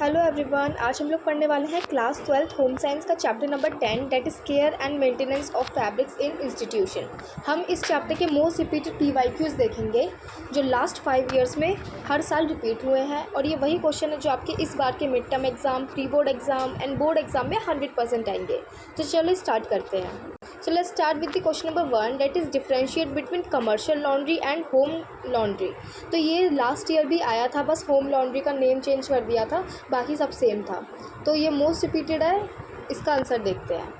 Hello everyone, आज हम लोग पढ़ने वाले हैं क्लास 12 होम साइंस का chapter number 10 that is care and maintenance of fabrics in institution. हम इस चैप्टर के मोस्ट रिपीटेड PYQs देखेंगे जो लास्ट 5 ईयर्स में हर साल रिपीट हुए हैं, और ये वही क्वेश्चन है जो आपके इस बार के mid term exam, pre board exam and board exam में 100% आएंगे। तो चलो स्टार्ट करते हैं। So let's start with the question number 1 that is differentiate between commercial laundry and home laundry। तो ये लास्ट ईयर भी आया था, बस होम लॉन्ड्री का नेम चेंज कर दिया था, बाकी सब सेम था। तो ये मोस्ट रिपीटेड है, इसका आंसर देखते हैं।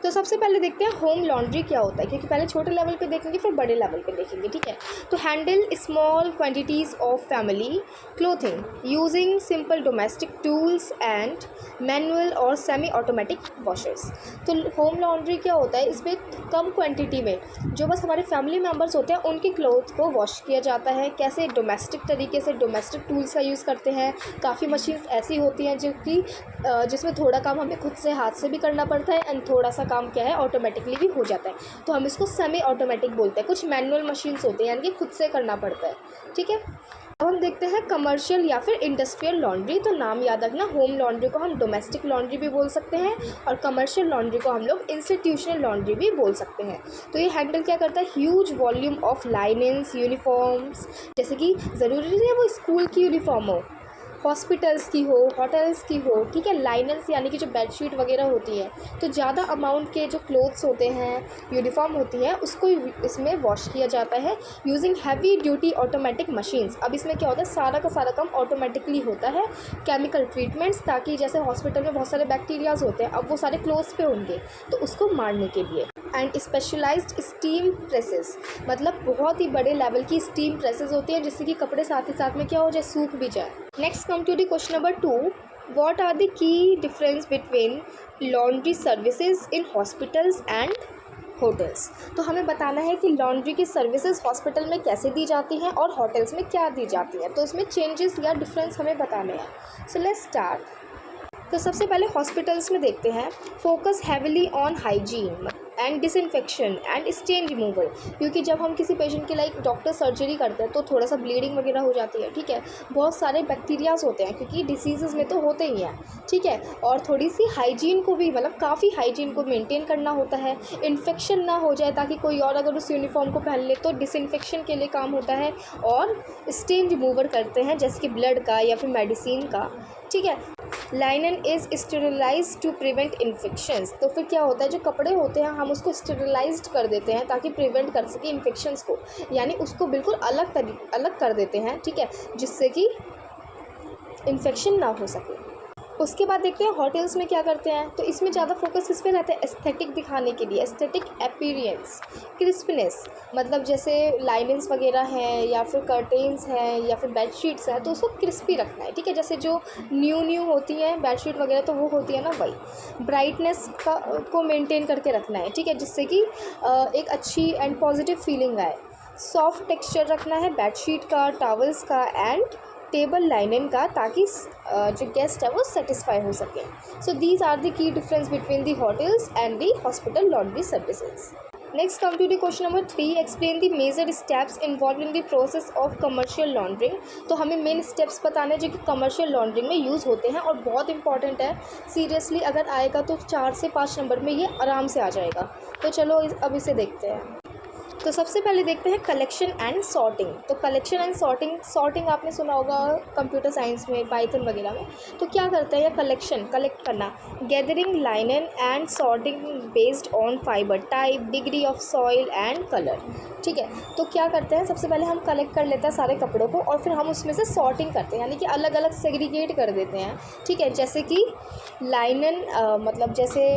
तो सबसे पहले देखते हैं होम लॉन्ड्री क्या होता है, क्योंकि पहले छोटे लेवल पे देखेंगे फिर बड़े लेवल पे देखेंगे, ठीक है। तो handle small quantities of family clothing using simple domestic tools and manual और सेमी ऑटोमेटिक वॉशर्स। तो होम लॉन्ड्री क्या होता है, इसमें कम क्वांटिटी में जो बस हमारे फैमिली मेम्बर्स होते हैं उनके क्लोथ को वॉश किया जाता है। कैसे? डोमेस्टिक तरीके से, डोमेस्टिक टूल्स का यूज़ करते हैं। काफ़ी मशीन्स ऐसी होती हैं जो कि जिसमें थोड़ा काम हमें खुद से हाथ से भी करना पड़ता है एंड थोड़ा सा काम क्या है ऑटोमेटिकली भी हो जाता है, तो हम इसको सेमी ऑटोमेटिक बोलते हैं। कुछ मैनुअल मशीन्स होते हैं यानी कि खुद से करना पड़ता है, ठीक है। अब हम देखते हैं कमर्शियल या फिर इंडस्ट्रियल लॉन्ड्री। तो नाम याद रखना, होम लॉन्ड्री को हम डोमेस्टिक लॉन्ड्री भी बोल सकते हैं और कमर्शियल लॉन्ड्री को हम लोग इंस्टीट्यूशनल लॉन्ड्री भी बोल सकते हैं। तो ये हैंडल क्या करता है, huge volume of linings, uniforms, जैसे कि ज़रूरी नहीं है वो स्कूल की यूनिफॉर्म हो, हॉस्पिटल्स की हो, होटल्स की हो, ठीक है। लाइनर्स यानी कि जो बेडशीट वगैरह होती है, तो ज़्यादा अमाउंट के जो क्लोथ्स होते हैं, यूनिफॉर्म होती है, उसको इसमें वॉश किया जाता है using heavy duty automatic machines. अब इसमें क्या होता है, सारा का सारा काम ऑटोमेटिकली होता है। केमिकल ट्रीटमेंट्स, ताकि जैसे हॉस्पिटल में बहुत सारे बैक्टीरियाज होते हैं, अब वो सारे क्लोथ्स पे होंगे तो उसको मारने के लिए। एंड स्पेशलाइज्ड स्टीम प्रेसेस, मतलब बहुत ही बड़े लेवल की स्टीम प्रेसेस होती हैं जिससे कि कपड़े साथ ही साथ में क्या हो जाए, सूख भी जाए। Next come to the question number 2, what are the key difference between laundry services in hospitals and hotels. तो हमें बताना है कि लॉन्ड्री की सर्विसेज हॉस्पिटल में कैसे दी जाती हैं और होटल्स में क्या दी जाती हैं, तो इसमें चेंजेस या डिफरेंस हमें बताने हैं। So let's start. तो सबसे पहले हॉस्पिटल्स में देखते हैं, focus heavily on hygiene and disinfection and stain removal, क्योंकि जब हम किसी पेशेंट की लाइक डॉक्टर सर्जरी करते हैं तो थोड़ा सा ब्लीडिंग वगैरह हो जाती है, ठीक है। बहुत सारे बैक्टीरियाज होते हैं क्योंकि डिसीज़ में तो होते ही हैं, ठीक है। और थोड़ी सी हाइजीन को भी, मतलब काफ़ी हाइजीन को मेंटेन करना होता है, इन्फेक्शन ना हो जाए, ताकि कोई और अगर उस यूनिफॉर्म को पहन ले तो डिसइंफेक्शन के लिए काम होता है। और स्टेन रिमूवर करते हैं जैसे कि ब्लड का या फिर मेडिसिन का, ठीक है। Linen is sterilise to prevent infections. तो फिर क्या होता है, जो कपड़े होते हैं हम उसको स्टेरिलाइज्ड कर देते हैं ताकि प्रिवेंट कर सके इन्फेक्शंस को, यानी उसको बिल्कुल अलग कर देते हैं, ठीक है, जिससे कि इन्फेक्शन ना हो सके। उसके बाद देखते हैं होटल्स में क्या करते हैं। तो इसमें ज़्यादा फोकस किस पे रहता है, एस्थेटिक दिखाने के लिए, एस्थेटिक अपीयरेंस, क्रिस्पनेस, मतलब जैसे लाइनिंग्स वगैरह हैं या फिर कर्टेन्स हैं या फिर बेडशीट्स हैं तो उसको क्रिस्पी रखना है, ठीक है। जैसे जो न्यू होती हैं बेडशीट वगैरह तो वो होती है ना, वही ब्राइटनेस को मेंटेन करके रखना है, ठीक है, जिससे कि एक अच्छी एंड पॉजिटिव फीलिंग आए। सॉफ्ट टेक्सचर रखना है बेडशीट का, टॉवल्स का एंड टेबल लाइनन का, ताकि जो गेस्ट है वो सेटिस्फाई हो सके। So these are the key difference between the hotels and the hospital laundry services. Next come to the question number 3, explain the major steps involve in the process of commercial laundering. तो हमें main steps बताने हैं जो कि commercial laundering में use होते हैं और बहुत इंपॉर्टेंट है। सीरियसली अगर आएगा तो 4 से 5 नंबर में ये आराम से आ जाएगा। तो चलो अब इसे देखते हैं। तो सबसे पहले देखते हैं कलेक्शन एंड सॉर्टिंग। तो कलेक्शन एंड सॉर्टिंग आपने सुना होगा कंप्यूटर साइंस में, पाइथन वगैरह में। तो क्या करते हैं, या कलेक्ट करना, gathering लाइनन and sorting based on fibre type, degree of soil and colour, ठीक है। तो क्या करते हैं, सबसे पहले हम कलेक्ट कर लेते हैं सारे कपड़ों को और फिर हम उसमें से सॉर्टिंग करते हैं, यानी कि अलग अलग सेग्रीगेट कर देते हैं, ठीक है। जैसे कि लाइनन मतलब जैसे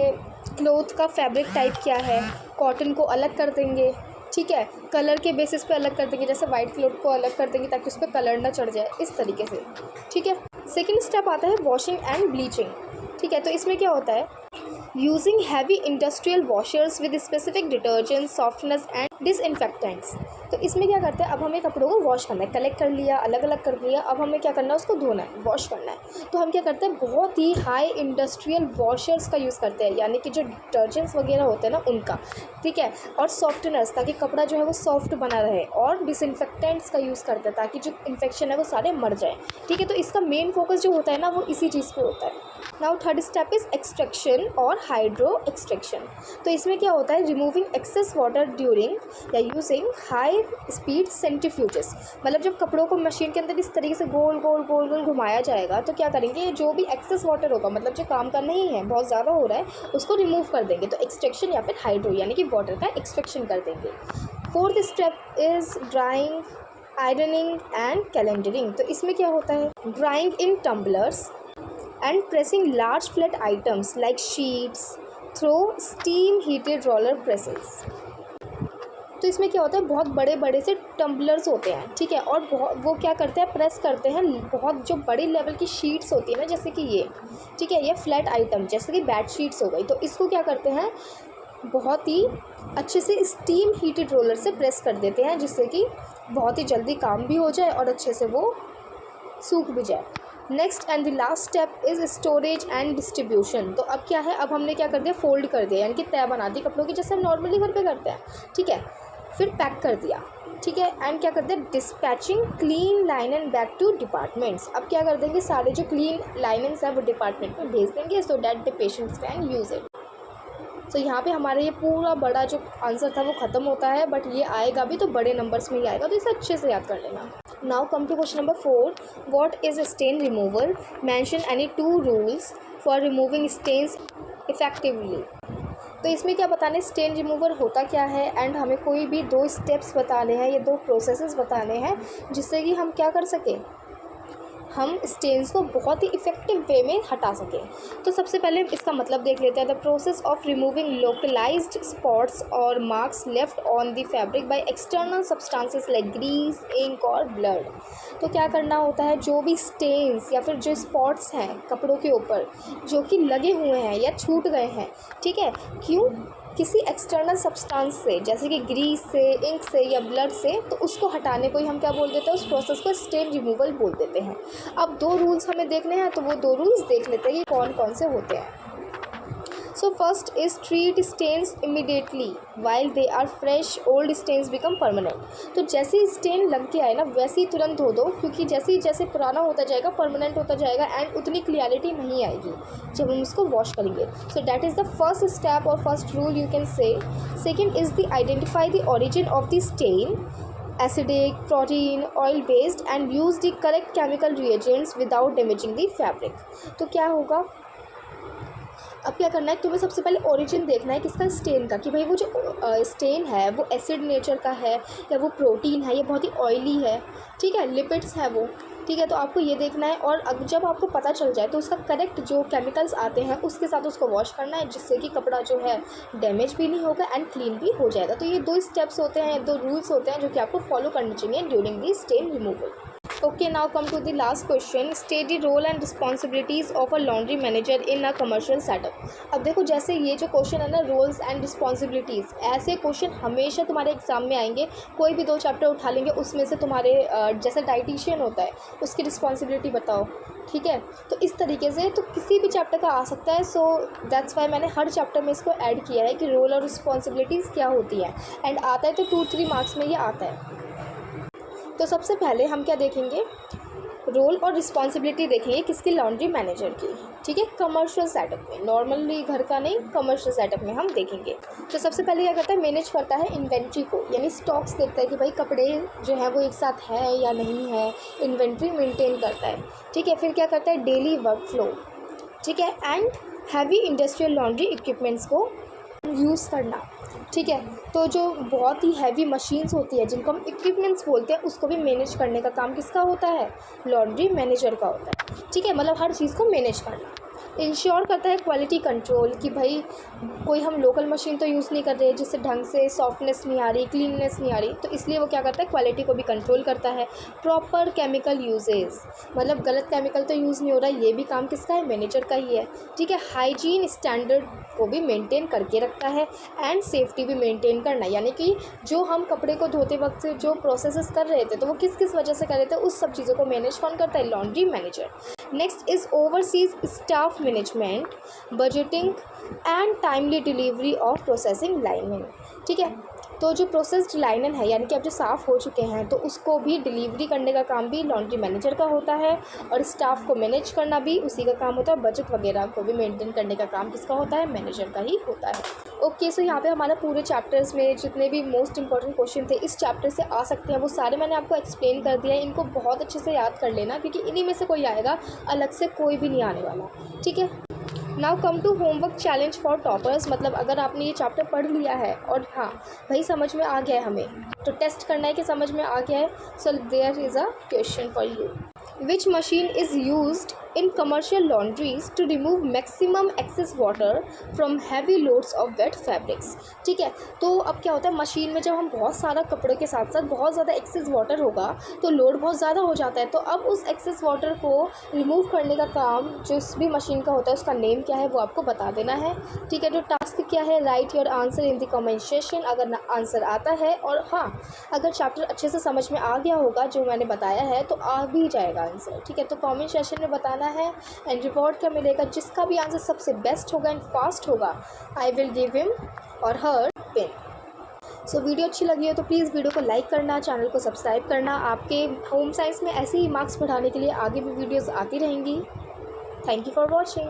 क्लोथ का फैब्रिक टाइप क्या है, कॉटन को अलग कर देंगे, ठीक है, कलर के बेसिस पे अलग कर देंगे, जैसे वाइट क्लोथ को अलग कर देंगे ताकि उस पर कलर ना चढ़ जाए, इस तरीके से, ठीक है। सेकंड स्टेप आता है वॉशिंग एंड ब्लीचिंग, ठीक है। तो इसमें क्या होता है, using heavy industrial washers with specific detergent, softness and disinfectants. तो इसमें क्या करते हैं, अब हमें कपड़ों को वॉश करना है, कलेक्ट कर लिया, अलग अलग कर लिया, अब हमें क्या करना है, उसको धोना है, वॉश करना है। तो हम क्या करते हैं, बहुत ही हाई इंडस्ट्रियल वॉशर्स का यूज़ करते हैं, यानी कि जो डिटर्जेंट्स वगैरह होते हैं ना उनका, ठीक है, और सॉफ्टनर्स, ताकि कपड़ा जो है वो सॉफ्ट बना रहे, और डिसइंफेक्टेंट्स का यूज़ करते हैं ताकि जो इन्फेक्शन है वो सारे मर जाए, ठीक है। तो इसका मेन फोकस जो होता है ना वो इसी चीज़ पे होता है। Now third step is extraction और हाइड्रो एक्सट्रैक्शन। तो इसमें क्या होता है, रिमूविंग एक्सेस वाटर ड्यूरिंग या यूजिंग हाई स्पीड सेंट्रीफ्यूजेस। मतलब जब कपड़ों को मशीन के अंदर इस तरीके से गोल गोल गोल गोल घुमाया जाएगा तो क्या करेंगे, जो भी एक्सेस वाटर होगा, मतलब जो काम का नहीं है, बहुत ज़्यादा हो रहा है, उसको रिमूव कर देंगे। तो एक्सट्रैक्शन या फिर हाइड्रो यानी कि वाटर का एक्सट्रैक्शन कर देंगे। Fourth step is drawing, ironing and calendering. तो इसमें क्या होता है, drawing in tumblers and pressing large flat items like sheets through steam heated roller presses। तो इसमें क्या होता है, बहुत बड़े बड़े से टम्बलर्स होते हैं, ठीक है, और वो क्या करते हैं, प्रेस करते हैं बहुत जो बड़ी लेवल की शीट्स होती है ना, जैसे कि ये, ठीक है, ये फ्लैट आइटम जैसे कि बेड शीट्स हो गई, तो इसको क्या करते हैं, बहुत ही अच्छे से स्टीम हीटेड रोलर से प्रेस कर देते हैं, जिससे कि बहुत ही जल्दी काम भी हो जाए और अच्छे से वो सूख भी जाए। Next and the last step is storage and distribution. तो अब क्या है, अब हमने क्या कर दिया, फोल्ड कर दिया, यानी कि तह बना दी कपड़ों की, जैसे हम नॉर्मली घर पे करते हैं, ठीक है, फिर पैक कर दिया, ठीक है, एंड क्या कर दिया, dispatching clean linen back to departments. अब क्या कर देंगे, सारे जो क्लीन लाइनन्स हैं वो डिपार्टमेंट में भेज देंगे, so that the patients can use it. So यहाँ पे हमारा ये पूरा बड़ा जो आंसर था वो ख़त्म होता है, बट ये आएगा भी तो बड़े नंबर्स में ही आएगा, तो इसे अच्छे से याद कर लेना। Now come to question number 4, what is stain remover, mention any 2 rules for removing stains effectively. तो इसमें क्या बताने, स्टेन रिमूवर होता क्या है, एंड हमें कोई भी 2 स्टेप्स बताने हैं, ये 2 प्रोसेसेस बताने हैं, जिससे कि हम क्या कर सकें, हम स्टेन्स को बहुत ही इफ़ेक्टिव वे में हटा सकें। तो सबसे पहले इसका मतलब देख लेते हैं। The process of removing localised spots और marks left on the fabric by external substances like grease, ink और ब्लड। तो क्या करना होता है, जो भी स्टेन्स या फिर जो स्पॉट्स हैं कपड़ों के ऊपर जो कि लगे हुए हैं या छूट गए हैं, ठीक है, क्यों, किसी एक्सटर्नल सब्सटेंस से, जैसे कि ग्रीस से, इंक से या ब्लड से, तो उसको हटाने को ही हम क्या बोल देते हैं, उस प्रोसेस को स्टेन रिमूवल बोल देते हैं। अब 2 रूल्स हमें देखने हैं, तो वो 2 रूल्स देख लेते हैं कि कौन कौन से होते हैं। So first is treat stains immediately while they are fresh, old stains become permanent. तो जैसे ही स्टेन लग के आए ना वैसे ही तुरंत धो दो, क्योंकि जैसे जैसे पुराना होता जाएगा, परमानेंट होता जाएगा, एंड उतनी क्लियरिटी नहीं आएगी जब हम उसको वॉश करेंगे। So that is the first step और first rule you can say. Second is the identify the origin of the stain, acidic, protein, oil based, and use the correct chemical reagents without damaging the fabric। तो क्या होगा, अब क्या करना है, तुम्हें सबसे पहले ओरिजिन देखना है किसका, स्टेन का, कि भाई वो जो स्टेन है वो एसिड नेचर का है या वो प्रोटीन है या बहुत ही ऑयली है, ठीक है, लिपिड्स है वो, ठीक है। तो आपको ये देखना है, और अब जब आपको पता चल जाए तो उसका करेक्ट जो केमिकल्स आते हैं उसके साथ उसको वॉश करना है, जिससे कि कपड़ा जो है डैमेज भी नहीं होगा एंड क्लीन भी हो जाएगा। तो ये 2 स्टेप्स होते हैं, 2 रूल्स होते हैं जो कि आपको फॉलो करने चाहिए during the stain removal. Okay, now come to the last question, state the role and responsibilities of a laundry manager in a commercial setup. अब देखो, जैसे ये जो क्वेश्चन है ना, रोल्स एंड रिस्पॉन्सिबिलिटीज़, ऐसे क्वेश्चन हमेशा तुम्हारे एग्जाम में आएंगे। कोई भी 2 चैप्टर उठा लेंगे, उसमें से तुम्हारे जैसे डाइटिशियन होता है उसकी रिस्पॉन्सिबिलिटी बताओ, ठीक है, तो इस तरीके से तो किसी भी चैप्टर का आ सकता है। सो दैट्स वाई मैंने हर चैप्टर में इसको ऐड किया है कि रोल और रिस्पॉन्सिबिलिटीज़ क्या होती है, एंड आता है तो 2-3 मार्क्स में ये आता है। तो सबसे पहले हम क्या देखेंगे, रोल और रिस्पॉन्सिबिलिटी देखेंगे किसकी, लॉन्ड्री मैनेजर की, ठीक है, कमर्शियल सेटअप में, नॉर्मली घर का नहीं, कमर्शियल सेटअप में हम देखेंगे। तो सबसे पहले क्या करता है, मैनेज करता है इन्वेंट्री को, यानी स्टॉक्स देखता है कि भाई कपड़े जो है वो एक साथ है या नहीं है, इन्वेंट्री मेंटेन करता है, ठीक है। फिर क्या करता है, डेली वर्क फ्लो, ठीक है, and heavy industrial laundry equipments को यूज़ करना, ठीक है। तो जो बहुत ही हैवी मशीन्स होती है जिनको हम इक्विपमेंट्स बोलते हैं, उसको भी मैनेज करने का काम किसका होता है, लॉन्ड्री मैनेजर का होता है, ठीक है, मतलब हर चीज़ को मैनेज करना। इंश्योर करता है क्वालिटी कंट्रोल कि भाई कोई हम लोकल मशीन तो यूज़ नहीं कर रहे जिससे ढंग से सॉफ्टनेस नहीं आ रही, क्लीननेस नहीं आ रही, तो इसलिए वो क्या करता है, क्वालिटी को भी कंट्रोल करता है। प्रॉपर केमिकल यूजेस, मतलब गलत केमिकल तो यूज़ नहीं हो रहा, ये भी काम किसका है, मैनेजर का ही है। ठीक है, हाइजीन स्टैंडर्ड को भी मेंटेन करके रखता है एंड सेफ्टी भी मेंटेन करना, यानी कि जो हम कपड़े को धोते वक्त से जो प्रोसेसेस कर रहे थे तो वो किस किस वजह से कर रहे थे, उस सब चीज़ों को मैनेज कौन करता है, laundry manager. Next is overseas staff management, budgeting and timely delivery of processing lining. ठीक है, तो जो प्रोसेस्ड लाइनन है यानी कि अब जो साफ़ हो चुके हैं तो उसको भी डिलीवरी करने का काम भी लॉन्ड्री मैनेजर का होता है, और स्टाफ को मैनेज करना भी उसी का काम होता है, बजट वगैरह को भी मेंटेन करने का काम किसका होता है, मैनेजर का ही होता है। ओके, सो यहाँ पे हमारा पूरे चैप्टर्स में जितने भी मोस्ट इंपॉर्टेंट क्वेश्चन थे इस चैप्टर से आ सकते हैं वो सारे मैंने आपको एक्सप्लेन कर दिया है। इनको बहुत अच्छे से याद कर लेना क्योंकि इन्हीं में से कोई आएगा, अलग से कोई भी नहीं आने वाला। ठीक है, now come to homework challenge for toppers, मतलब अगर आपने ये चैप्टर पढ़ लिया है और हाँ भाई समझ में आ गया है हमें, तो टेस्ट करना है कि समझ में आ गया है। So there is a question for you, which machine is used in commercial laundries to remove maximum excess water from heavy loads of wet fabrics। ठीक है, तो अब क्या होता है, मशीन में जब हम बहुत सारा कपड़े के साथ साथ बहुत ज़्यादा एक्सेस वाटर होगा तो लोड बहुत ज़्यादा हो जाता है, तो अब उस एक्सेस वाटर को रिमूव करने का काम जिस भी मशीन का होता है उसका नेम क्या है वो आपको बता देना है। ठीक है, जो टास्क क्या है, right your answer in the comment section अगर आंसर आता है, और हाँ अगर चैप्टर अच्छे से समझ में आ गया होगा जो मैंने बताया है तो आ भी जाएगा आंसर। ठीक है, तो कमेंट सेक्शन में बताना है एंड रिवॉर्ड क्या मिलेगा, जिसका भी आंसर सबसे बेस्ट होगा एंड फास्ट होगा आई विल गिव हिम और हर पिन। सो वीडियो अच्छी लगी हो तो प्लीज़ वीडियो को लाइक करना, चैनल को सब्सक्राइब करना। आपके होम साइंस में ऐसे ही मार्क्स बढ़ाने के लिए आगे भी वीडियोज़ आती रहेंगी। Thank you for watching.